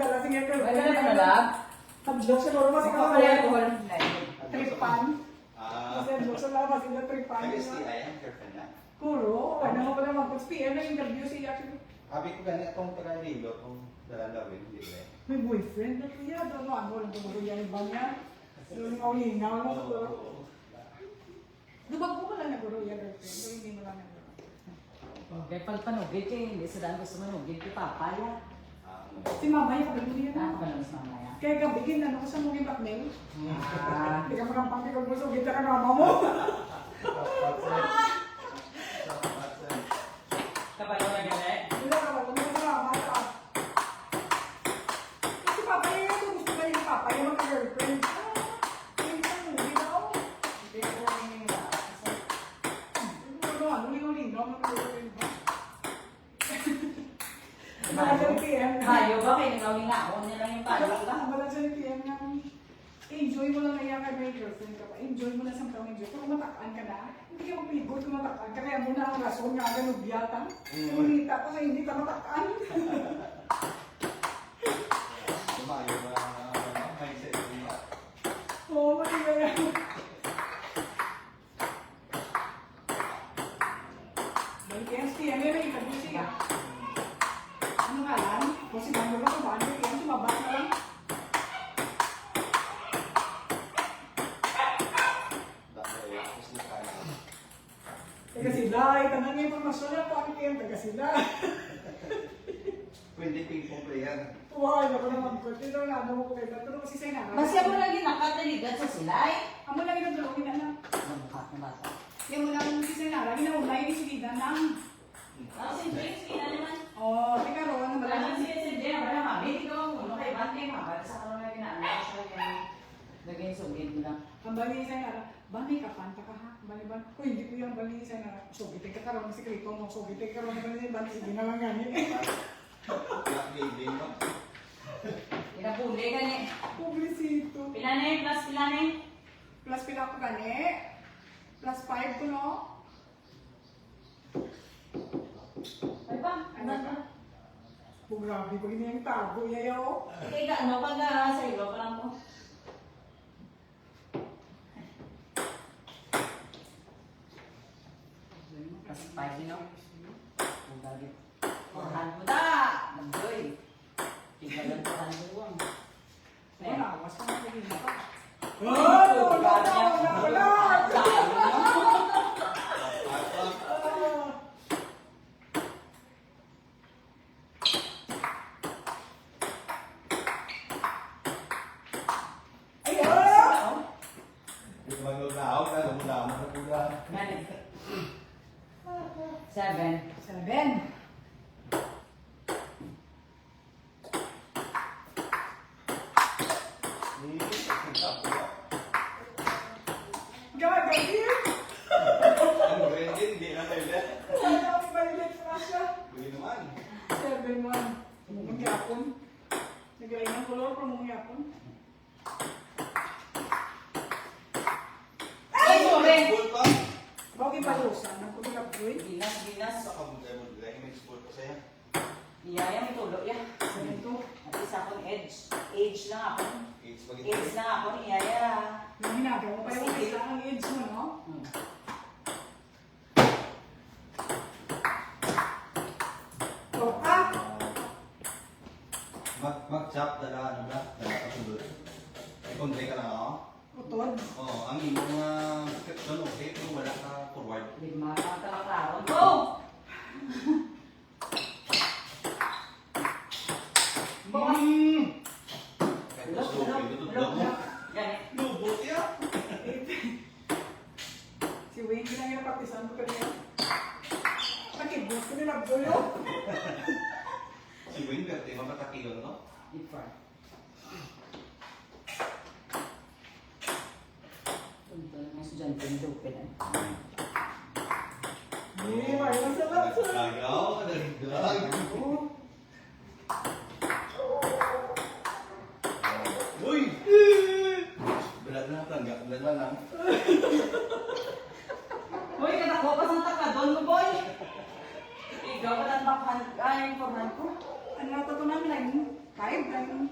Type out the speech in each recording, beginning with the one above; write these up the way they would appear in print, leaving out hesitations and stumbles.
lasing yung girlfriend. Wala na lang. Hadlok siya loro mas Ako pala yung whole tripan. Kasi hadlok siya loro mas tripan. Nag-STI ang girlfriend na. Kuro, ano mo pala mag-PM na interview siya. Sabi ko ganit itong taga-Lilo, itong dalalawin, hindi ba eh? May boyfriend na kuya, doon ano lang tumulo yan ba niya? Yung kaulingaw mo ko. Dubag mo lang naguro yan girlfriend, pero hindi mo lang naguro. Okay, pagpanugid kayo, hindi sa daan gusto manugid kay Papa yan. Si mama yung kapatid niya. Ako ba lang sa mamaya? Kaya gabigin na ako sa mga blackmail. Ah, Hindi ka makampang kikog mo, so kita ka mama mo. kapag mo na ganit? Hindi ka mama mo sa mama ka. Si papa niya ito, gusto ka yung papa yung mag-girlfriend. Hindi ka movie na ako. Hindi ko lang yung Ano, uli-uli, no? Mag-girlfriend ba? Malang sa PM na. Mayo ba? May nangaw-lingaw niya lang yung payo ba? Malang sa PM na. Enjoy mo lang na yan kay may girlfriend ka pa. Enjoy mo na sa taong enjoy. Kung matakaan ka na, hindi ka magpigod kung matakaan ka. Kaya mo na ang rason nga ganun biyata. Ngunita ko sa hindi ka matakaan. Lumayo ba ang mindset niya? Oo, mali ba yan? Balik yan, PM na may interview siya. Ano nga lang? Kung si Mando lang, sumali ko yan, sumabas na lang. Dahil ako sila kaya. Taga sila, itanong niya informasyon na paano kayo taga sila. Pwede ping-pong player. Tuwa, ako naman ko. Ito na ano ko kayo. Pero kasi sa'yo na. Masya mo lagi nakataligan sa silay. Amo lang yung tulungin na lang. Mabukak na bata. Yung mo lang kasi sa'yo na. Lagi na unay, hindi silidan lang. Ah, si James, kina naman. Oo, teka ro, ano ba Wala lang? si James, wala mami. Ikaw, ano kay Bante, mabata sa karoon na ginaan. Sa yung naging sugid nila. Ang bali sa'yo na. Bani ka, panta ka ha? Bani ba? Uy, hindi ko yung bali sa'yo na. Sugitin ka karoon, sikreto mo. Sugitin ka karoon, bali bani. Sige na lang gani. Black baby mo. Pinapuli ka ni. Publicito. Pila na yun, plus pila na yun. Plus pila ko gani. Plus 5 ko no. Ay pa, Ano ka? Oh, grabe ko rin yung tago, yayo. Kaya ano, pag sa ilo pa lang mo. Plus 5 din, no? Ang dali. Porhan mo da! Nagdoy. Tingnan lang porhan mo buwang. Wala, awas ka na rin pa. Oh, wala. Yung manulaw, kaya lumulaw mo sa pula. 7. 7. Gagawin! Ang pwede, hindi na tayo lang. Wala kami balik na siya. Pwede naman. 7-1. Mangyapon. Naglain ng kolor pero mangyapon. Ay, sorry! Goal pa. Bakit palusan? Ang pagkakapoy? Ginas, ginas. Sa kabutay mo, dahil may sport ko sa'yo. Iyaya may tulo yan. Ito. At isa akong edge. Age lang ako. It's spaghetti. Age lang ako, iyaya. Yung ginagawa mo pa yung isa ang edge mo, no? Toka! Mag-chop, dala, ano ba? Dala kasunod. Kontre ka lang ako. Utod. Oo, ang imong mga description, okay, pero wala ka forward. Lima ka talaklaron. Go! Kahit slow, tutudlog mo. Ganit. Lubot yan. Si Wayne, ginang patisan ko kanina. Nakibot ko nila Abdolo. Si Wayne, pero di ba matakiyon, no? Deep fry. Ito na mga estudyante ng open. Hindi, mayroon sa lapso. Nagagaw, nagdag. Uy! Belat na, tanggap na lang. Hoy, katako pa sa takadon ko, boy! Ikaw ka lang bakhan. Ay, forman ko. Ano na ito namin lang? 5 times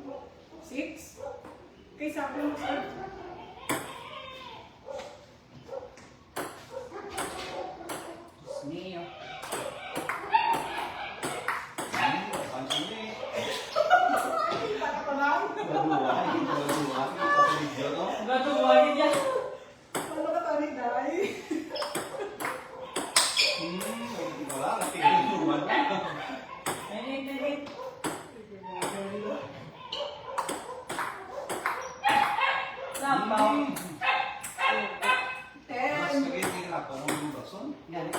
6. Kaysa ako lang sa Diyos mio. Para pa lang. Bato buhay niya. Paano ka tani, Day? Ay. Sampaw. 10. Ganito.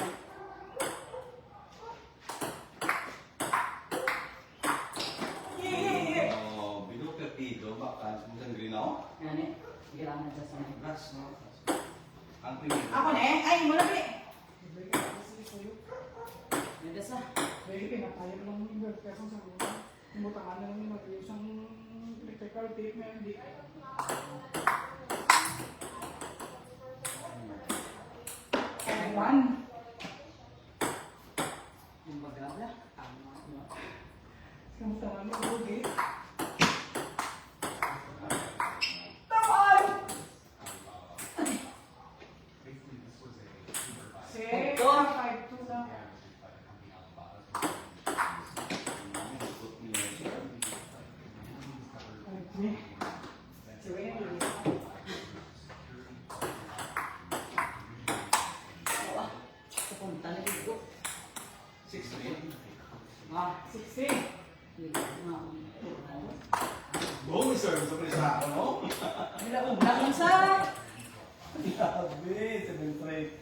Yeah. Ganito. Kailangan sa sana. Ako na eh. Ay, wala ba eh. Ganito sa. Pwede pinapayag lang yung bird person sa mga. Umutangan na lang yung mag-isang electrical tape na hindi. One. Yung bagabla. Tama. Umutangan mo, bugi. Taman! Six, 5-2 lang. Okay. Si Wayne, Pupunta na dito. 6-3. Ah. 60. Dito na. Oh, sir, gusto ko sa ako, no? Nilaog lang sa. Grabe, 7-3.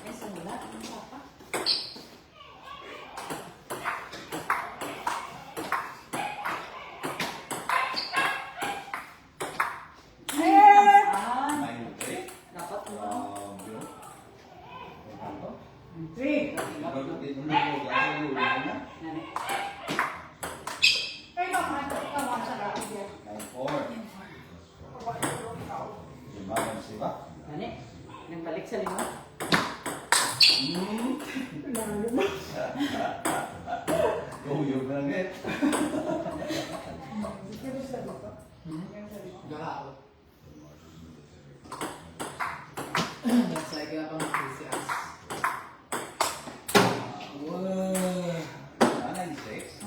Eh, sa wala. Ano pa pa? Eh! Ah. 9-3. Dapat mo. Three. Ganito. Ay, tama sa lahat yan. 9-4. Lima, siba? Gani. Nagbalik sa lima. Lalo mo. Guyog na net. Pero sa dito. Yan sa dito. Looks like you have a PCS. Ah, 9-6.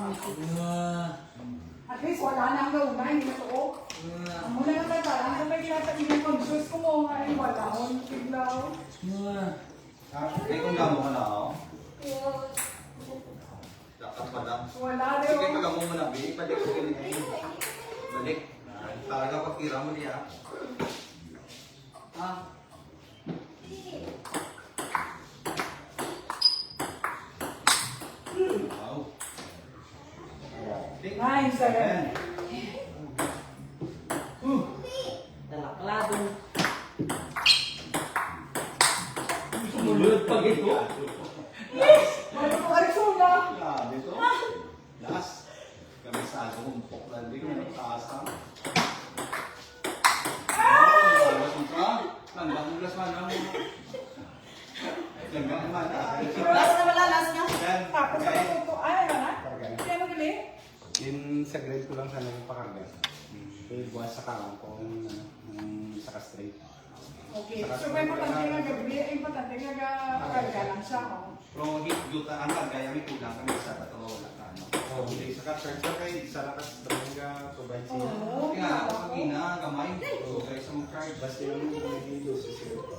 At least wala na ang gauna, hindi na to. Ang muna na tayo, ang sabay nasa conscious ko mo, ay wala akong biglaw. Hindi kong gamo ka na ako. Dapat pa lang. Wala Sige, rin. pag mo na, Bi. Balik ko ganito. Balik. Talaga pagkira mo niya. Ah. Wow. Nine, seven. Dalakladong. Sumunod pag ito. Ano ko Arizona? Grabe to. Last. Kami sa humpok na. Hindi kami nagtaas na. Bawas mo ka. Nandang mo las man lang. Nandang man. Last na wala, last na. Tapos sa patuto, ay, ano na? Kaya mo gali? Yung sa grade ko lang sana yung pakarga. Kaya buwas sa kakang ko saka straight. Okay, so may patante nga gabi, ay patante nga karga lang siya. Oh. Pero juta ang kaya may kulang kami sa bato. Wala ka ano. Okay, saka third ka kay isa lang kasi ka provide siya. Oo. Kaya ako pag ina, gamay. So, kaya sa mga card. Basta yung hindi susunod ko.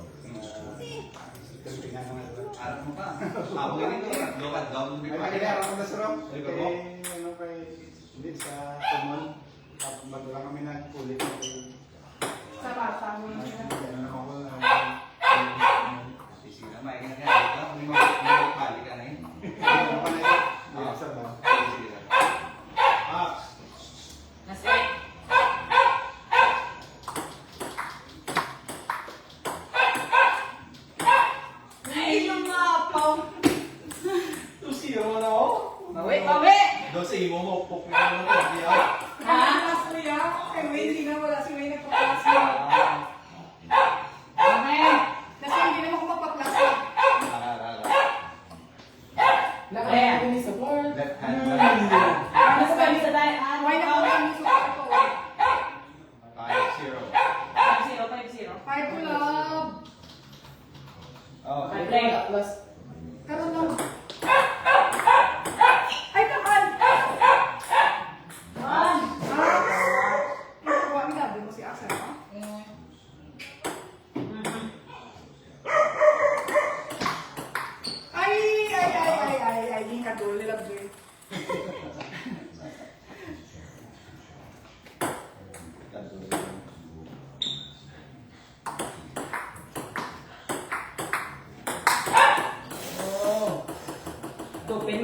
Ito nga naman. Arap mo ka. Ako ganito. Lokad daw. Ay, nakilala ko na sa Rob. Ay, Kay, babo. ano kay, hindi sa Tumon. Bago lang kami nagpulit. Sa bata mo na siya. Ano ako, Sige na, may ginagawa ka. May magpapali ka na yun. ano pa na yun? Hindi, sa ba? Sige na. Nasa. Ay, yung mapaw. Tusiyo mo na ako. Bawi, bawi. Doon sa imo mo, pok na naman ko. Hindi ako. Ha? Mas kuya? Kay Wayne, hindi na wala si Wayne nagpaplas mo. Amen. Kasi hindi naman ako magpaplas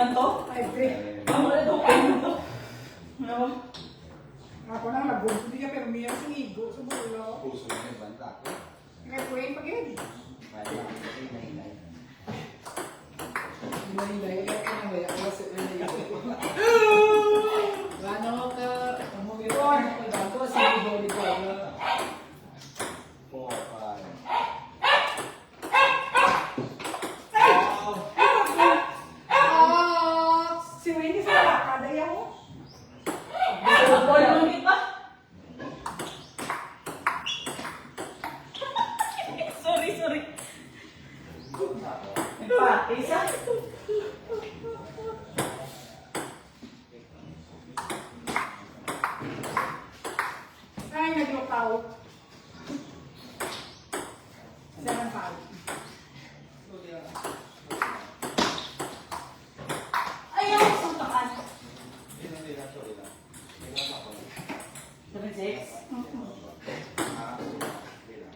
man to. 5-3. Ang wala daw kayo man to. Ano? Ako na nag-goal. Hindi ka pero miya sa igo. Sa bulo. Puso na yung banta ko. Nag-pray pa gid. Wala lang. Hinay-hinay. Hinay-hinay. Ako na may ako sa hinay-hinay. Gano'n ka, umugit ko dato sa bigoli ko. 4, 5. Si Winnie sa lakad. Ayaw mo. Ball mo kita. Sorry. Empate, isa. Ay, nag-lockout. 7-5. Ayaw, suntakan. Hindi na, sorry lang. Hindi na ako. 7-6. Ah, hindi na.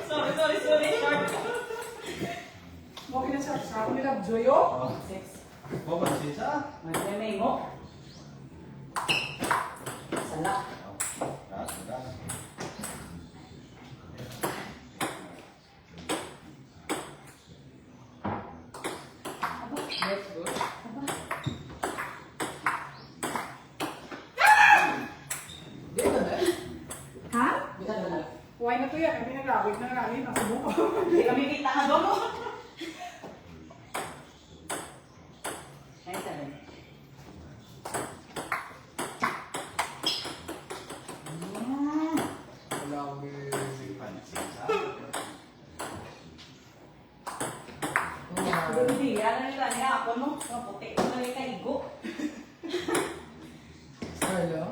Sorry, short. Okay na siya. Sabi nila, Joyo. 6. Mapansin sa? May mo. Salak. Ras. Let's go. Di ba na? Ha? Di ka na. Huwag na to yan. Hindi nag-awit na nag-awit. Nasa buko. Hindi kami kita nga doon. 9-7. Wala akong Pansin sa? Hindi, yan na nila niya ako no. Maputi ko na yung kaigo. Hello?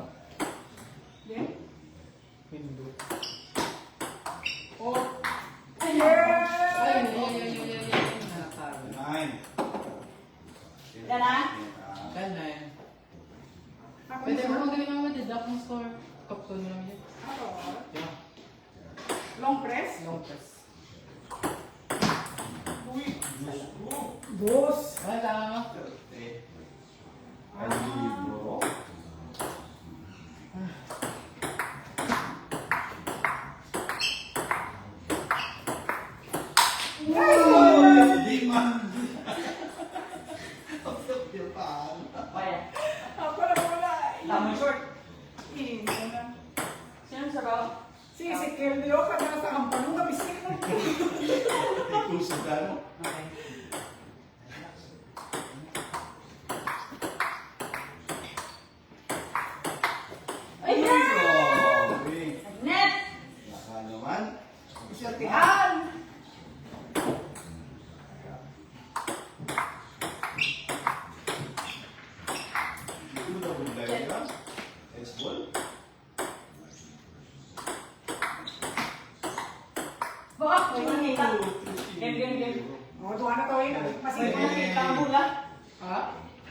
Yan. Hindu. Oh. Ay, Yeah! nakakaro. 9. Yan na? Ganun. Ako Pwede na mo siya. magaling naman dito akong score. Top 2 na lang yun. Ako. Yeah. Long press. Long press. Uy. Boss. Wala. Libro. Hindi man. Kaya. Ako na wala. Tama short. Ino na. Sino sa raw? Si Ezekiel Dio, kada sa kampanong kabisik na. Puso ka, no? Okay. Ay, Grabe. net! Naka naman. Isyatihan. Ito na bunda yun, ha? S-ball? Baka, may nakita. Game. O, tuwa na to eh. Masipag. May nakita ang bula. Ha?